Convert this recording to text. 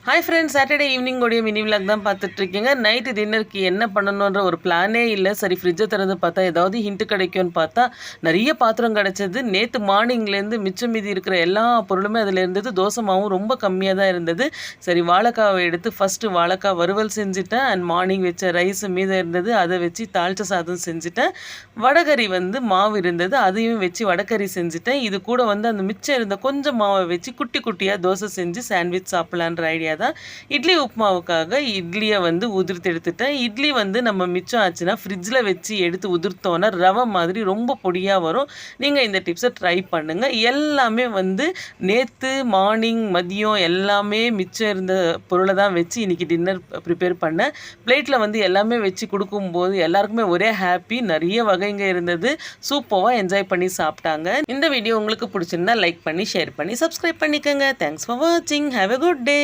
Hi friends, Saturday evening உடைய mini vlog தான் பார்த்துட்ருக்கீங்க. நைட்டு டின்னருக்கு என்ன பண்ணணுன்ற ஒரு பிளானே இல்லை. சரி, ஃப்ரிட்ஜை திறந்து பார்த்தா ஏதாவது ஹிண்ட்டு கிடைக்கும்னு பார்த்தா நிறைய பாத்திரம் கிடச்சது. நேற்று மார்னிங்லேருந்து மிச்சம் மீதி இருக்கிற எல்லா பொருளுமே அதில் இருந்தது. தோசை மாவும் ரொம்ப கம்மியாக தான் இருந்தது. சரி, வாழைக்காவை எடுத்து ஃபஸ்ட்டு வாழைக்காய் வறுவல் செஞ்சுட்டேன். அண்ட் மார்னிங் வச்ச ரைஸ் மீதம் இருந்தது, அதை வச்சு தாளிச்ச சாதம் செஞ்சுட்டேன். வடகறி மாவு இருந்தது, அதையும் வச்சு வடகறி செஞ்சுட்டேன். இது கூட அந்த மிச்சம் இருந்த கொஞ்சம் மாவை வச்சு குட்டி குட்டியாக தோசை செஞ்சு சாண்ட்விச் சாப்பிட்லான்ற ஐடியா தான். இட்லி உப்புமாவுக்காக இட்லியை உதிர்த்து எடுத்துட்டேன். இட்லி நம்ம மிச்சம் ஆச்சுன்னா ஃப்ரிட்ஜில் வச்சு எடுத்து உதிர்த்தோன்னா ரவை மாதிரி ரொம்ப பொடியாக வரும். நீங்கள் இந்த டிப்ஸை ட்ரை பண்ணுங்கள். எல்லாமே நேற்று மார்னிங் மதியம் எல்லாமே மிச்சம் இருந்த பொருளை தான் வச்சு இன்றைக்கி டின்னர் ப்ரிப்பேர் பண்ணேன். பிளேட்டில் எல்லாமே வச்சு கொடுக்கும்போது எல்லாருக்குமே ஒரே ஹாப்பி. நிறைய வகைங்க இருந்தது. சூப்பராக என்ஜாய் பண்ணி சாப்பிட்டாங்க. இந்த வீடியோ உங்களுக்கு பிடிச்சிருந்தா லைக் பண்ணி ஷேர் பண்ணி சப்ஸ்கிரைப் பண்ணிக்கோங்க. தேங்க்ஸ் ஃபார் வாட்சிங். Have a good day.